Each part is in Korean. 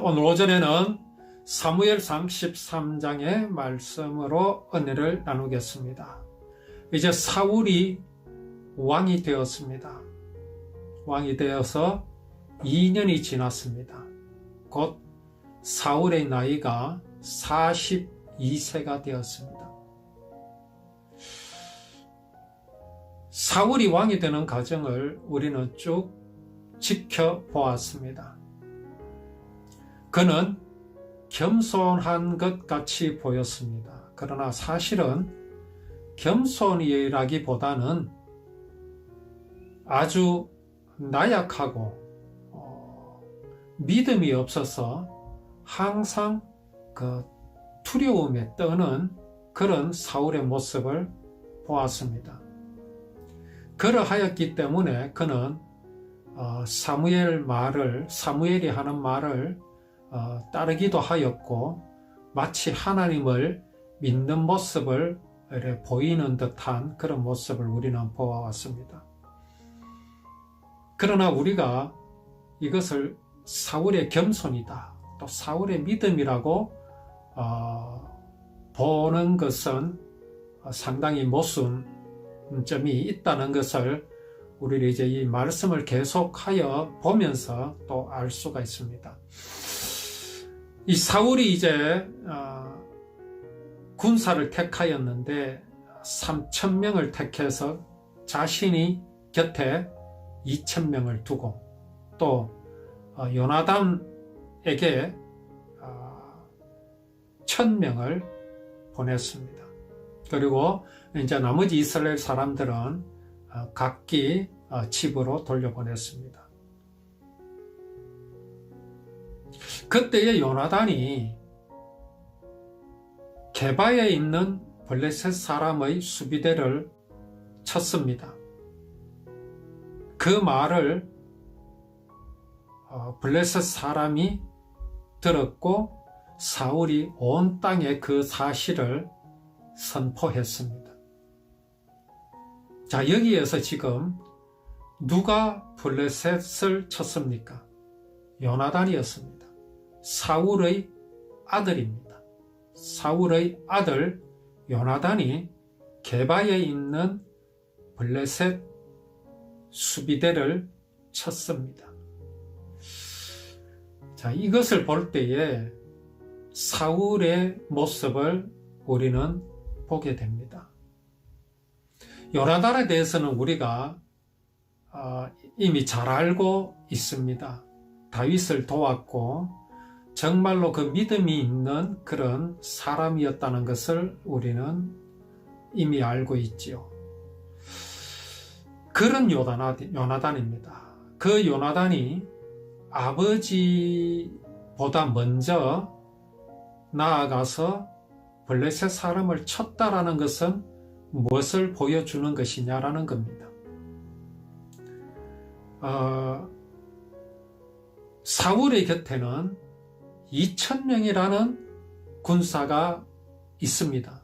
오늘 오전에는 사무엘상 13장의 말씀으로 은혜를 나누겠습니다. 이제 사울이 왕이 되었습니다. 왕이 되어서 2년이 지났습니다. 곧 사울의 나이가 42세가 되었습니다. 사울이 왕이 되는 과정을 우리는 쭉 지켜보았습니다. 그는 겸손한 것 같이 보였습니다. 그러나 사실은 겸손이라기보다는 아주 나약하고 믿음이 없어서 항상 그 두려움에 떠는 그런 사울의 모습을 보았습니다. 그러하였기 때문에 그는 사무엘이 하는 말을 따르기도 하였고 마치 하나님을 믿는 모습을 보이는 듯한 그런 모습을 우리는 보아왔습니다. 그러나 우리가 이것을 사울의 겸손이다, 또 사울의 믿음이라고 보는 것은 상당히 모순점이 있다는 것을 우리는 이제 이 말씀을 계속하여 보면서 또 알 수가 있습니다. 이 사울이 이제 군사를 택하였는데 3,000명을 택해서 자신이 곁에 2,000명을 두고 또 요나단에게 1,000명을 보냈습니다. 그리고 이제 나머지 이스라엘 사람들은 각기 집으로 돌려보냈습니다. 그때의 요나단이 게바에 있는 블레셋 사람의 수비대를 쳤습니다. 그 말을 블레셋 사람이 들었고 사울이 온 땅에 그 사실을 선포했습니다. 자, 여기에서 지금 누가 블레셋을 쳤습니까? 요나단이었습니다. 사울의 아들입니다. 사울의 아들 요나단이 게바에 있는 블레셋 수비대를 쳤습니다. 자, 이것을 볼 때에 사울의 모습을 우리는 보게 됩니다. 요나단에 대해서는 우리가 이미 잘 알고 있습니다. 다윗을 도왔고 정말로 그 믿음이 있는 그런 사람이었다는 것을 우리는 이미 알고 있지요. 그런 요나단입니다. 그 요나단이 아버지보다 먼저 나아가서 블레셋 사람을 쳤다라는 것은 무엇을 보여주는 것이냐라는 겁니다. 사울의 곁에는 2,000명이라는 군사가 있습니다.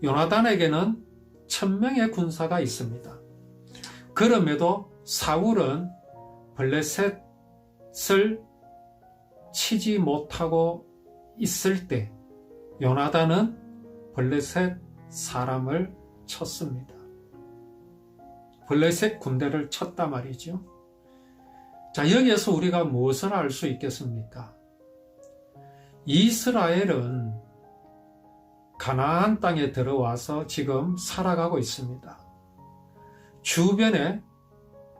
요나단에게는 1,000명의 군사가 있습니다. 그럼에도 사울은 블레셋을 치지 못하고 있을 때 요나단은 블레셋 사람을 쳤습니다. 블레셋 군대를 쳤단 말이죠. 자, 여기에서 우리가 무엇을 알 수 있겠습니까? 이스라엘은 가나안 땅에 들어와서 지금 살아가고 있습니다. 주변에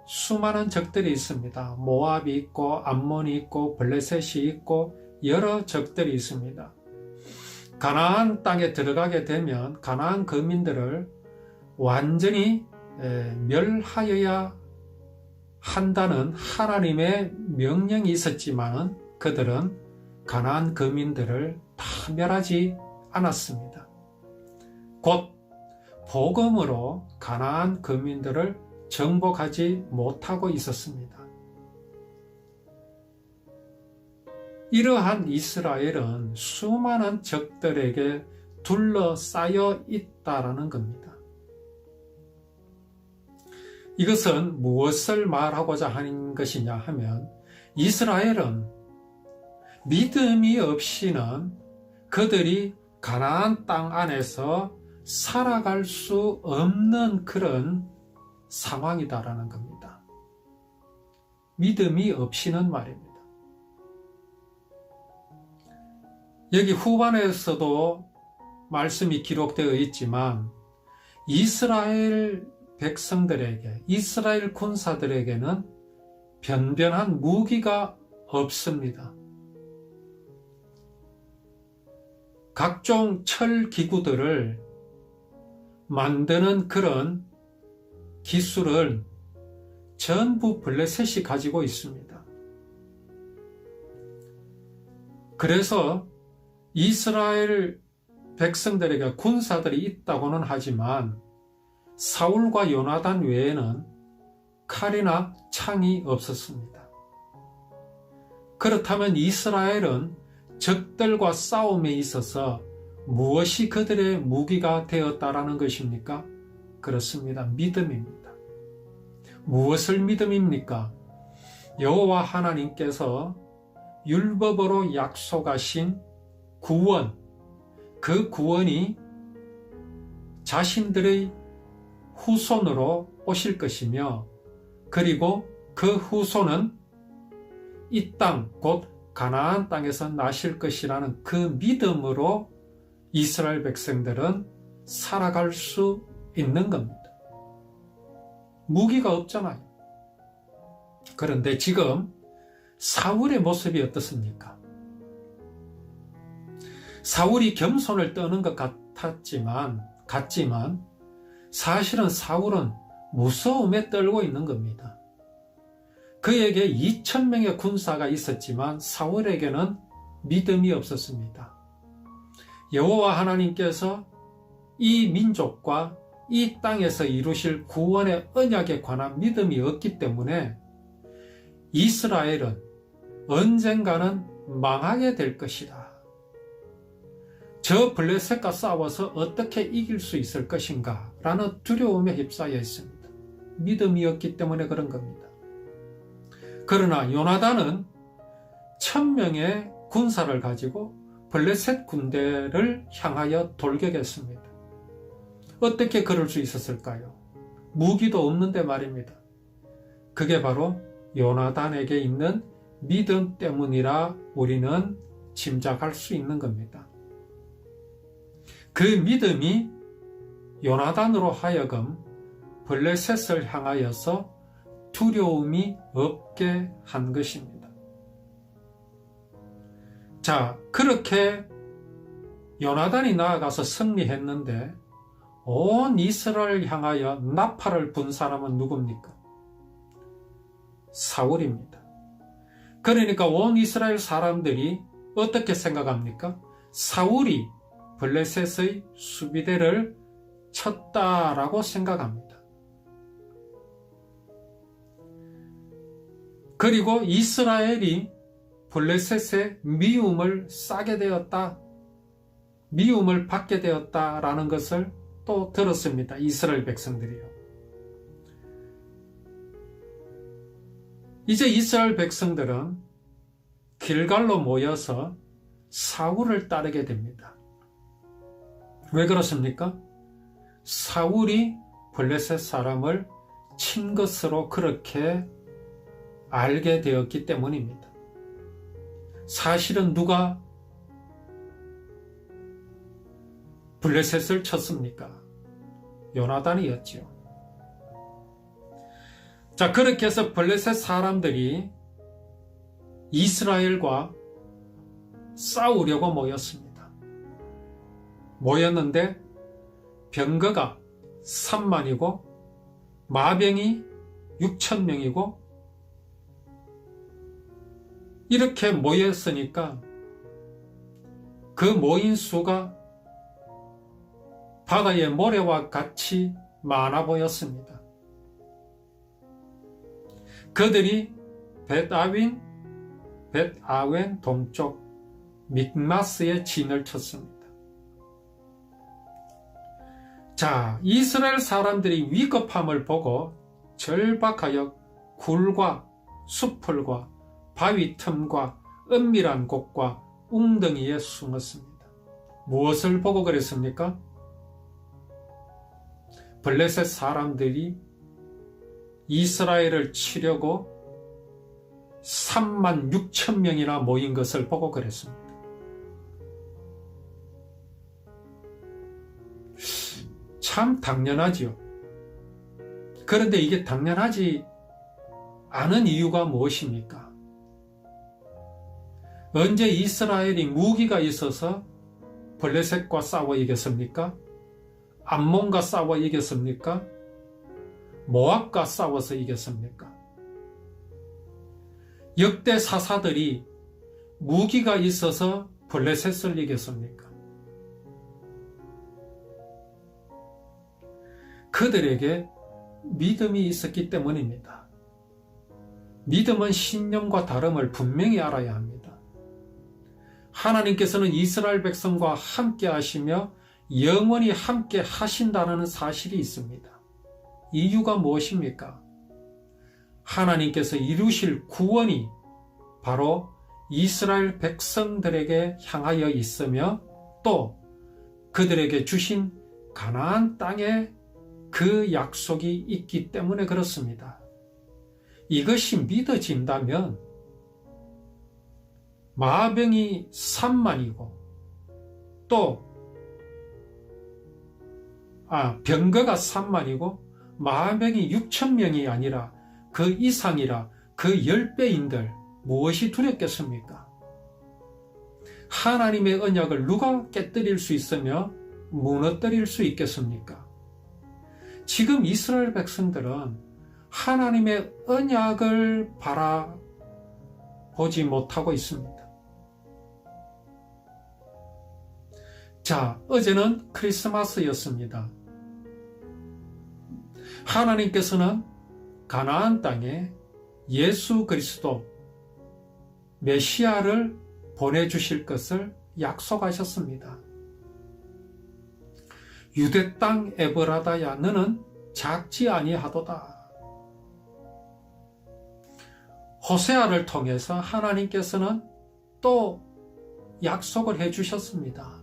수많은 적들이 있습니다. 모압이 있고 암몬이 있고 블레셋이 있고 여러 적들이 있습니다. 가나안 땅에 들어가게 되면 가나안 거민들을 완전히 멸하여야 한다는 하나님의 명령이 있었지만 그들은 가나안 거민들을 다 멸하지 않았습니다. 곧 복음으로 가나안 거민들을 정복하지 못하고 있었습니다. 이러한 이스라엘은 수많은 적들에게 둘러싸여 있다라는 겁니다. 이것은 무엇을 말하고자 하는 것이냐 하면 이스라엘은 믿음이 없이는 그들이 가나안 땅 안에서 살아갈 수 없는 그런 상황이다라는 겁니다. 믿음이 없이는 말입니다. 여기 후반에서도 말씀이 기록되어 있지만 이스라엘 백성들에게, 이스라엘 군사들에게는 변변한 무기가 없습니다. 각종 철 기구들을 만드는 그런 기술을 전부 블레셋이 가지고 있습니다. 그래서 이스라엘 백성들에게 군사들이 있다고는 하지만 사울과 요나단 외에는 칼이나 창이 없었습니다. 그렇다면 이스라엘은 적들과 싸움에 있어서 무엇이 그들의 무기가 되었다라는 것입니까? 그렇습니다. 믿음입니다. 무엇을 믿음입니까? 여호와 하나님께서 율법으로 약속하신 구원, 그 구원이 자신들의 후손으로 오실 것이며, 그리고 그 후손은 이 땅, 곧 가나안 땅에서 나실 것이라는 그 믿음으로 이스라엘 백성들은 살아갈 수 있는 겁니다. 무기가 없잖아요. 그런데 지금 사울의 모습이 어떻습니까? 사울이 겸손을 떠는 것 같지만 사실은 사울은 무서움에 떨고 있는 겁니다. 그에게 2,000명의 군사가 있었지만 사울에게는 믿음이 없었습니다. 여호와 하나님께서 이 민족과 이 땅에서 이루실 구원의 언약에 관한 믿음이 없기 때문에 이스라엘은 언젠가는 망하게 될 것이다. 저 블레셋과 싸워서 어떻게 이길 수 있을 것인가 라는 두려움에 휩싸여 있습니다. 믿음이 없기 때문에 그런 겁니다. 그러나 요나단은 1,000명의 군사를 가지고 블레셋 군대를 향하여 돌격했습니다. 어떻게 그럴 수 있었을까요? 무기도 없는데 말입니다. 그게 바로 요나단에게 있는 믿음 때문이라 우리는 짐작할 수 있는 겁니다. 그 믿음이 요나단으로 하여금 블레셋을 향하여서 두려움이 없게 한 것입니다. 자, 그렇게 요나단이 나아가서 승리했는데 온 이스라엘을 향하여 나팔을 분 사람은 누굽니까? 사울입니다. 그러니까 온 이스라엘 사람들이 어떻게 생각합니까? 사울이 블레셋의 수비대를 쳤다라고 생각합니다. 그리고 이스라엘이 블레셋의 미움을 싸게 되었다, 미움을 받게 되었다라는 것을 또 들었습니다. 이스라엘 백성들이요. 이제 이스라엘 백성들은 길갈로 모여서 사울을 따르게 됩니다. 왜 그렇습니까? 사울이 블레셋 사람을 친 것으로 그렇게 알게 되었기 때문입니다. 사실은 누가 블레셋을 쳤습니까? 요나단이었지요. 자, 그렇게 해서 블레셋 사람들이 이스라엘과 싸우려고 모였습니다. 모였는데 병거가 3만이고 마병이 6,000명이고 이렇게 모였으니까 그 모인 수가 바다의 모래와 같이 많아 보였습니다. 그들이 벳아웬 동쪽 믹마스에 진을 쳤습니다. 자, 이스라엘 사람들이 위급함을 보고 절박하여 굴과 수풀과 바위 틈과 은밀한 곳과 웅덩이에 숨었습니다. 무엇을 보고 그랬습니까? 블레셋 사람들이 이스라엘을 치려고 3만 6천 명이나 모인 것을 보고 그랬습니다. 참 당연하지요. 그런데 이게 당연하지 않은 이유가 무엇입니까? 언제 이스라엘이 무기가 있어서 블레셋과 싸워 이겼습니까? 암몬과 싸워 이겼습니까? 모압과 싸워서 이겼습니까? 역대 사사들이 무기가 있어서 블레셋을 이겼습니까? 그들에게 믿음이 있었기 때문입니다. 믿음은 신념과 다름을 분명히 알아야 합니다. 하나님께서는 이스라엘 백성과 함께 하시며 영원히 함께 하신다는 사실이 있습니다. 이유가 무엇입니까? 하나님께서 이루실 구원이 바로 이스라엘 백성들에게 향하여 있으며 또 그들에게 주신 가나안 땅에 그 약속이 있기 때문에 그렇습니다. 이것이 믿어진다면 마병이 3만이고 또 병거가 3만이고 마병이 6천 명이 아니라 그 이상이라 그 10배인들 무엇이 두렵겠습니까? 하나님의 언약을 누가 깨뜨릴 수 있으며 무너뜨릴 수 있겠습니까? 지금 이스라엘 백성들은 하나님의 언약을 바라보지 못하고 있습니다. 자, 어제는 크리스마스였습니다. 하나님께서는 가나안 땅에 예수 그리스도 메시아를 보내주실 것을 약속하셨습니다. 유대 땅 에브라다야 너는 작지 아니하도다. 호세아를 통해서 하나님께서는 또 약속을 해주셨습니다.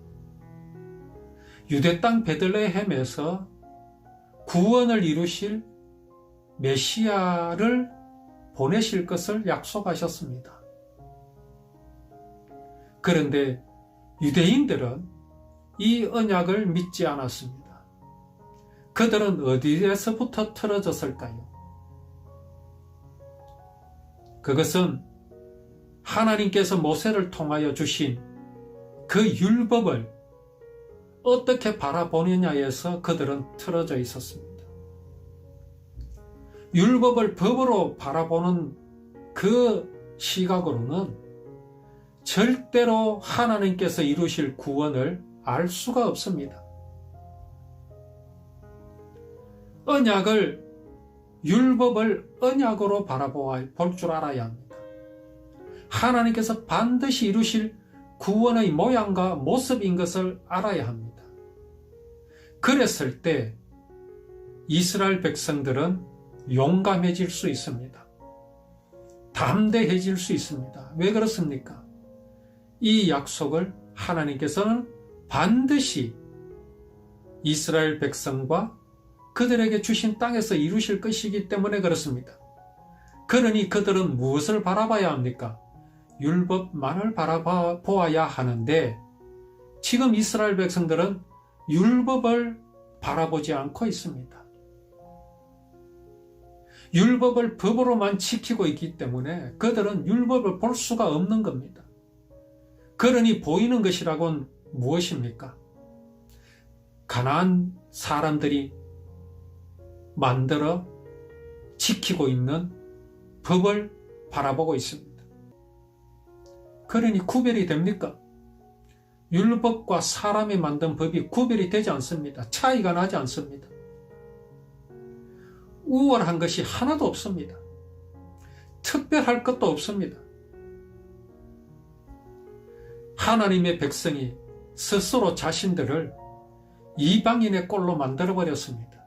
유대 땅 베들레헴에서 구원을 이루실 메시아를 보내실 것을 약속하셨습니다. 그런데 유대인들은 이 언약을 믿지 않았습니다. 그들은 어디에서부터 틀어졌을까요? 그것은 하나님께서 모세를 통하여 주신 그 율법을 어떻게 바라보느냐에서 그들은 틀어져 있었습니다. 율법을 법으로 바라보는 그 시각으로는 절대로 하나님께서 이루실 구원을 알 수가 없습니다. 율법을 언약으로 바라볼 줄 알아야 합니다. 하나님께서 반드시 이루실 구원의 모양과 모습인 것을 알아야 합니다. 그랬을 때 이스라엘 백성들은 용감해질 수 있습니다. 담대해질 수 있습니다. 왜 그렇습니까? 이 약속을 하나님께서는 반드시 이스라엘 백성과 그들에게 주신 땅에서 이루실 것이기 때문에 그렇습니다. 그러니 그들은 무엇을 바라봐야 합니까? 율법만을 바라보아야 하는데 지금 이스라엘 백성들은 율법을 바라보지 않고 있습니다. 율법을 법으로만 지키고 있기 때문에 그들은 율법을 볼 수가 없는 겁니다. 그러니 보이는 것이라곤 무엇입니까? 가나안 사람들이 만들어 지키고 있는 법을 바라보고 있습니다. 그러니 구별이 됩니까? 율법과 사람이 만든 법이 구별이 되지 않습니다. 차이가 나지 않습니다. 우월한 것이 하나도 없습니다. 특별할 것도 없습니다. 하나님의 백성이 스스로 자신들을 이방인의 꼴로 만들어버렸습니다.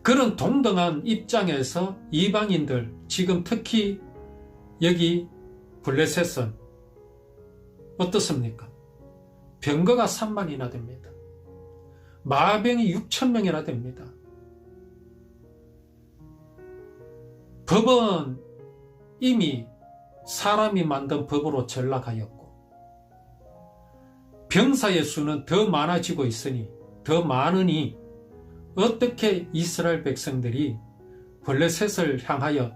그런 동등한 입장에서 이방인들, 지금 특히 여기 블레셋은 어떻습니까? 병거가 3만이나 됩니다. 마병이 6,000명이나 됩니다. 법은 이미 사람이 만든 법으로 전락하였고 병사의 수는 더 많아지고 있으니 더 많으니 어떻게 이스라엘 백성들이 블레셋을 향하여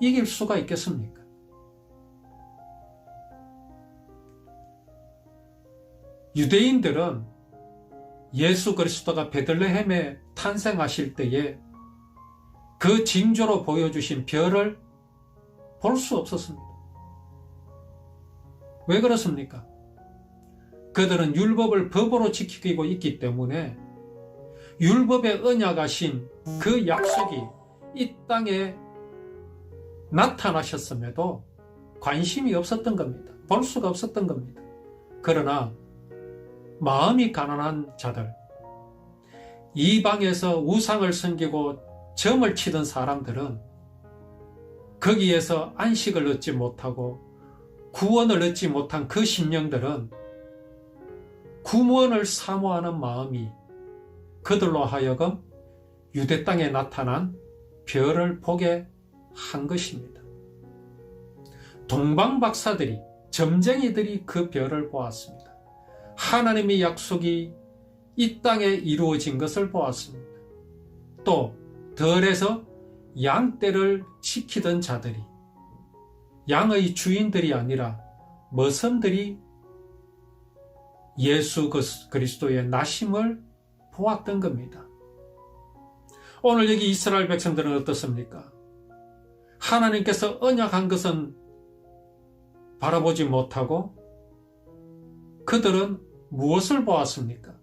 이길 수가 있겠습니까? 유대인들은 예수 그리스도가 베들레헴에 탄생하실 때에 그 징조로 보여주신 별을 볼 수 없었습니다. 왜 그렇습니까? 그들은 율법을 법으로 지키고 있기 때문에 율법의 언약하신 그 약속이 이 땅에 나타나셨음에도 관심이 없었던 겁니다. 볼 수가 없었던 겁니다. 그러나 마음이 가난한 자들, 이방에서 우상을 섬기고 점을 치던 사람들은 거기에서 안식을 얻지 못하고 구원을 얻지 못한 그 심령들은 구원을 사모하는 마음이 그들로 하여금 유대 땅에 나타난 별을 보게 한 것입니다. 동방박사들이, 점쟁이들이 그 별을 보았습니다. 하나님의 약속이 이 땅에 이루어진 것을 보았습니다. 또 들에서 양떼를 지키던 자들이 양의 주인들이 아니라 머슴들이 예수 그리스도의 나심을 보았던 겁니다. 오늘 여기 이스라엘 백성들은 어떻습니까? 하나님께서 언약한 것은 바라보지 못하고 그들은 무엇을 보았습니까?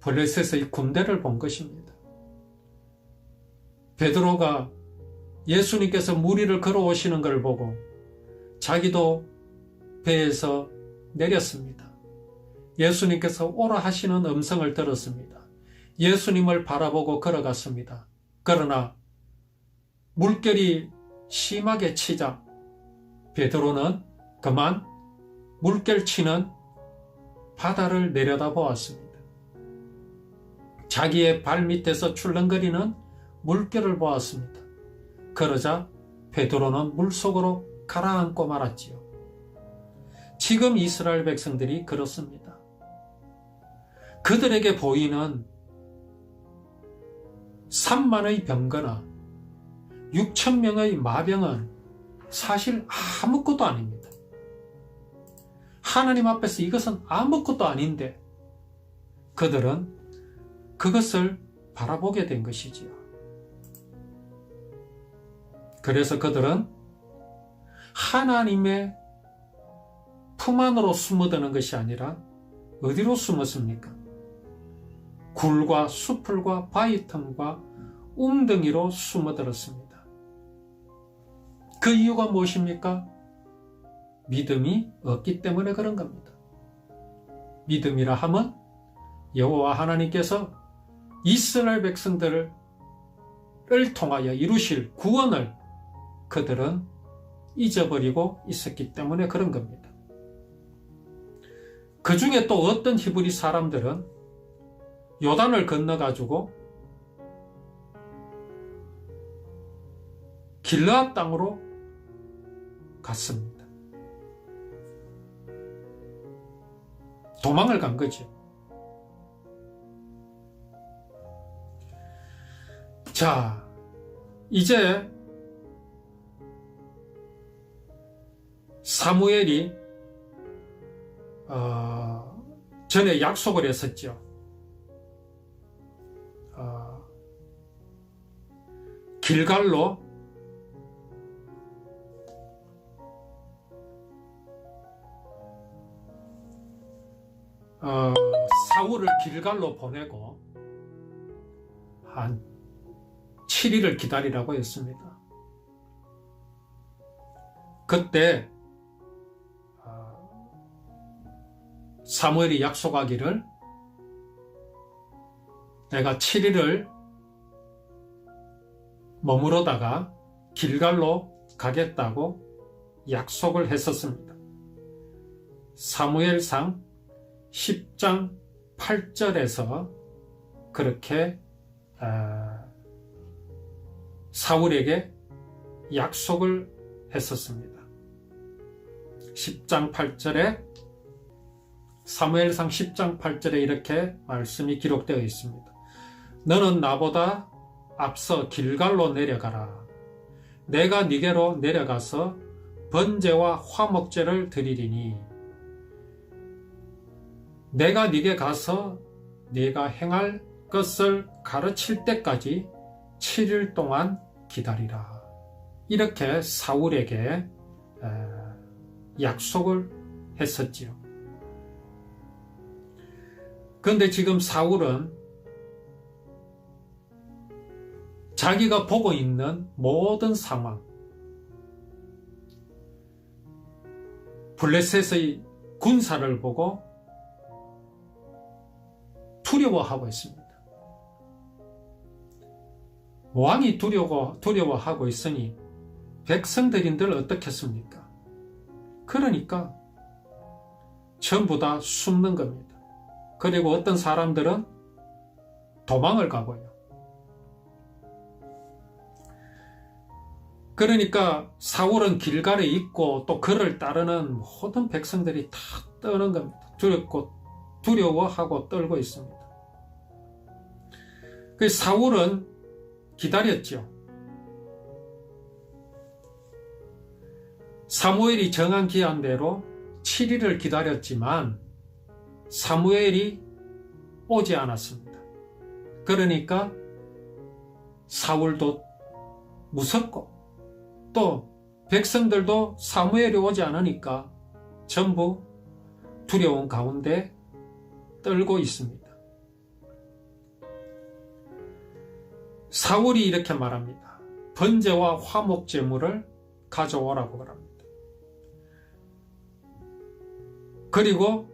블레셋의 군대를 본 것입니다. 베드로가 예수님께서 무리를 걸어오시는 것을 보고 자기도 배에서 내렸습니다. 예수님께서 오라 하시는 음성을 들었습니다. 예수님을 바라보고 걸어갔습니다. 그러나 물결이 심하게 치자 베드로는 그만 물결 치는 바다를 내려다보았습니다. 자기의 발밑에서 출렁거리는 물결을 보았습니다. 그러자 베드로는 물속으로 가라앉고 말았지요. 지금 이스라엘 백성들이 그렇습니다. 그들에게 보이는 3만의 병거나 6,000명의 마병은 사실 아무것도 아닙니다. 하나님 앞에서 이것은 아무것도 아닌데 그들은 그것을 바라보게 된 것이지요. 그래서 그들은 하나님의 품 안으로 숨어드는 것이 아니라 어디로 숨었습니까? 굴과 수풀과 바위틈과 웅덩이로 숨어들었습니다. 그 이유가 무엇입니까? 믿음이 없기 때문에 그런 겁니다. 믿음이라 함은 여호와 하나님께서 이스라엘 백성들을 통하여 이루실 구원을 그들은 잊어버리고 있었기 때문에 그런 겁니다. 그 중에 또 어떤 히브리 사람들은 요단을 건너가지고 길르앗 땅으로 갔습니다. 도망을 간 거죠. 자, 이제 사무엘이 전에 약속을 했었죠. 길갈로 사울을 길갈로 보내고 한 7일을 기다리라고 했습니다. 그때 사무엘이 약속하기를 내가 7일을 머무르다가 길갈로 가겠다고 약속을 했었습니다. 사무엘상 10장 8절에서 그렇게 사울에게 약속을 했었습니다. 10장 8절에 사무엘상 10장 8절에 이렇게 말씀이 기록되어 있습니다. 너는 나보다 앞서 길갈로 내려가라. 내가 네게로 내려가서 번제와 화목제를 드리리니 내가 네게 가서 네가 행할 것을 가르칠 때까지 7일 동안 기다리라. 이렇게 사울에게 약속을 했었지요. 그런데 지금 사울은 자기가 보고 있는 모든 상황, 블레셋의 군사를 보고 두려워하고 있습니다. 왕이 두려워하고 있으니 백성들인들 어떻겠습니까? 그러니까 전부 다 숨는 겁니다. 그리고 어떤 사람들은 도망을 가고요. 그러니까 사울은 길갈에 있고 또 그를 따르는 모든 백성들이 다 떠는 겁니다. 두려워하고 떨고 있습니다. 그래서 사울은 기다렸죠. 사무엘이 정한 기한대로 7일을 기다렸지만 사무엘이 오지 않았습니다. 그러니까 사울도 무섭고 또 백성들도 사무엘이 오지 않으니까 전부 두려운 가운데 떨고 있습니다. 사울이 이렇게 말합니다. 번제와 화목 제물을 가져오라고 말합니다. 그리고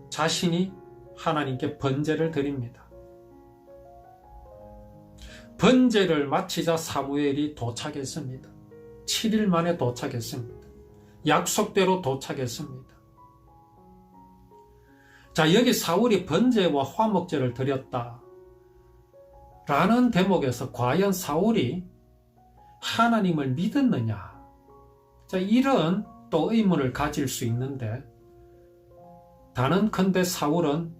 자신이 하나님께 번제를 드립니다. 번제를 마치자 사무엘이 도착했습니다. 7일 만에 도착했습니다. 약속대로 도착했습니다. 자, 여기 사울이 번제와 화목제를 드렸다 라는 대목에서 과연 사울이 하나님을 믿었느냐? 자, 이런 또 의문을 가질 수 있는데 단언컨대 사울은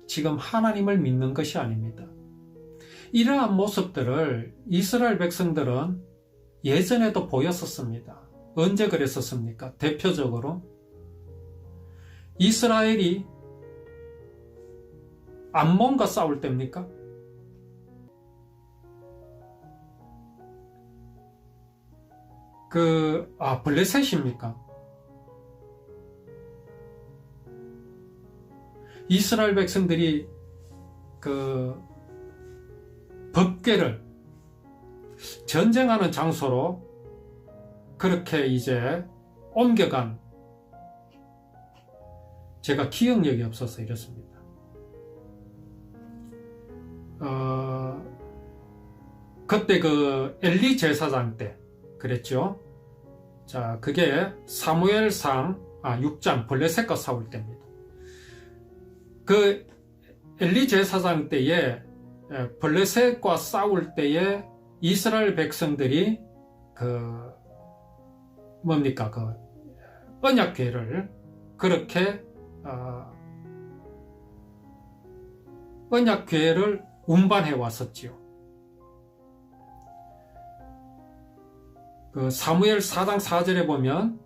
지금 하나님을 믿는 것이 아닙니다. 이러한 모습들을 이스라엘 백성들은 예전에도 보였었습니다. 언제 그랬었습니까? 대표적으로 이스라엘이 암몬과 싸울 때입니까? 블레셋입니까? 이스라엘 백성들이 법궤를 전쟁하는 장소로 그렇게 이제 옮겨간, 제가 기억력이 없어서 이렇습니다. 그때 엘리 제사장 때 그랬죠. 자, 그게 사무엘상 6장 블레셋과 싸울 때입니다. 엘리 제사장 때에 블레셋과 싸울 때에 이스라엘 백성들이 언약궤를 그렇게 언약궤를 운반해 왔었지요. 사무엘 4장 4절에 보면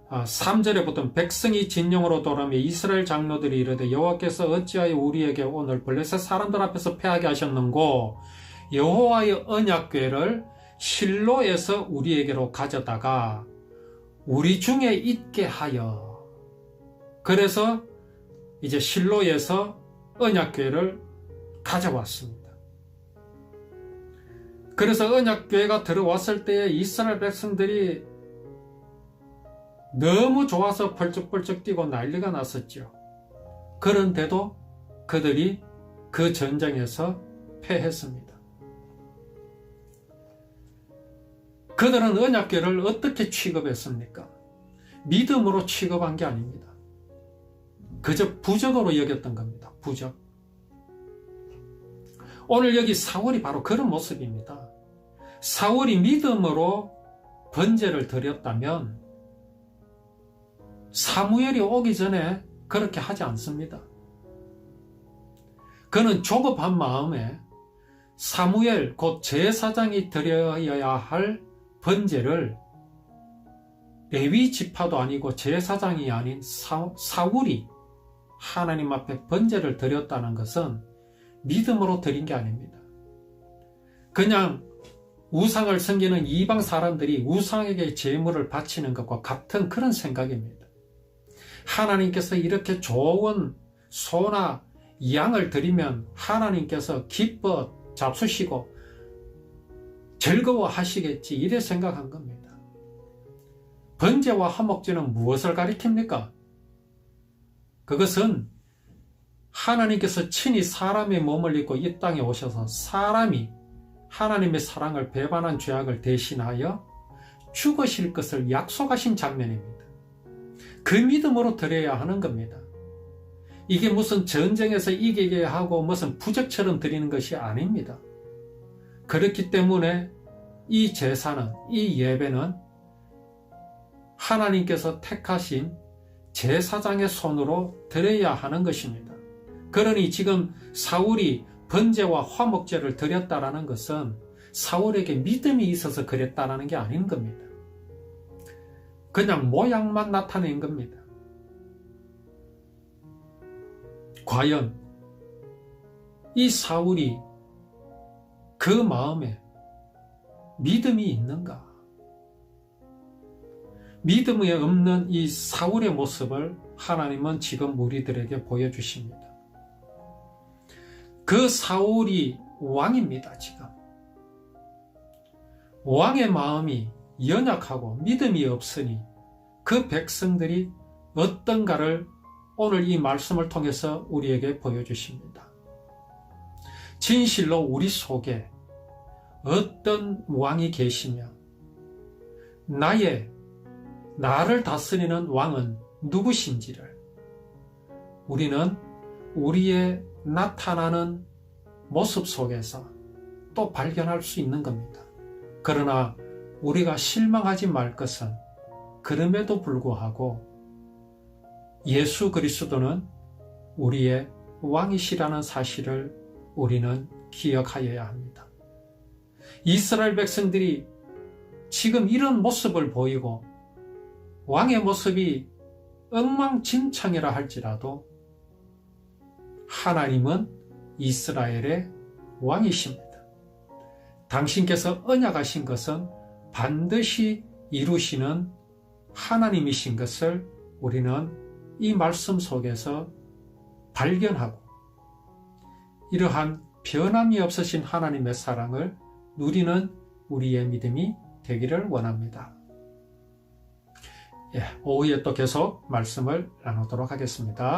3절에 보통 백성이 진영으로 돌아오며 이스라엘 장로들이 이르되 여호와께서 어찌하여 우리에게 오늘 블레셋 사람들 앞에서 패하게 하셨는고 여호와의 언약궤를 실로에서 우리에게로 가져다가 우리 중에 있게 하여, 그래서 이제 실로에서 언약궤를 가져왔습니다. 그래서 언약궤가 들어왔을 때에 이스라엘 백성들이 너무 좋아서 펄쩍펄쩍 뛰고 난리가 났었죠. 그런데도 그들이 그 전쟁에서 패했습니다. 그들은 언약궤를 어떻게 취급했습니까? 믿음으로 취급한 게 아닙니다. 그저 부적으로 여겼던 겁니다. 부적. 오늘 여기 사울이 바로 그런 모습입니다. 사울이 믿음으로 번제를 드렸다면 사무엘이 오기 전에 그렇게 하지 않습니다. 그는 조급한 마음에 사무엘 곧 제사장이 드려야 할 번제를 레위 지파도 아니고 제사장이 아닌 사울이 하나님 앞에 번제를 드렸다는 것은 믿음으로 드린 게 아닙니다. 그냥 우상을 섬기는 이방 사람들이 우상에게 제물을 바치는 것과 같은 그런 생각입니다. 하나님께서 이렇게 좋은 소나 양을 드리면 하나님께서 기뻐 잡수시고 즐거워하시겠지, 이래 생각한 겁니다. 번제와 화목제는 무엇을 가리킵니까? 그것은 하나님께서 친히 사람의 몸을 입고 이 땅에 오셔서 사람이 하나님의 사랑을 배반한 죄악을 대신하여 죽으실 것을 약속하신 장면입니다. 그 믿음으로 드려야 하는 겁니다. 이게 무슨 전쟁에서 이기게 하고 무슨 부적처럼 드리는 것이 아닙니다. 그렇기 때문에 이 제사는, 이 예배는 하나님께서 택하신 제사장의 손으로 드려야 하는 것입니다. 그러니 지금 사울이 번제와 화목제를 드렸다라는 것은 사울에게 믿음이 있어서 그랬다라는 게 아닌 겁니다. 그냥 모양만 나타낸 겁니다. 과연 이 사울이 그 마음에 믿음이 있는가? 믿음이 없는 이 사울의 모습을 하나님은 지금 우리들에게 보여주십니다. 그 사울이 왕입니다, 지금. 왕의 마음이 연약하고 믿음이 없으니 그 백성들이 어떤가를 오늘 이 말씀을 통해서 우리에게 보여주십니다. 진실로 우리 속에 어떤 왕이 계시며 나를 다스리는 왕은 누구신지를 우리는 우리의 나타나는 모습 속에서 또 발견할 수 있는 겁니다. 그러나 우리가 실망하지 말 것은 그럼에도 불구하고 예수 그리스도는 우리의 왕이시라는 사실을 우리는 기억하여야 합니다. 이스라엘 백성들이 지금 이런 모습을 보이고 왕의 모습이 엉망진창이라 할지라도 하나님은 이스라엘의 왕이십니다. 당신께서 언약하신 것은 반드시 이루시는 하나님이신 것을 우리는 이 말씀 속에서 발견하고 이러한 변함이 없으신 하나님의 사랑을 누리는 우리의 믿음이 되기를 원합니다. 오후에 또 계속 말씀을 나누도록 하겠습니다.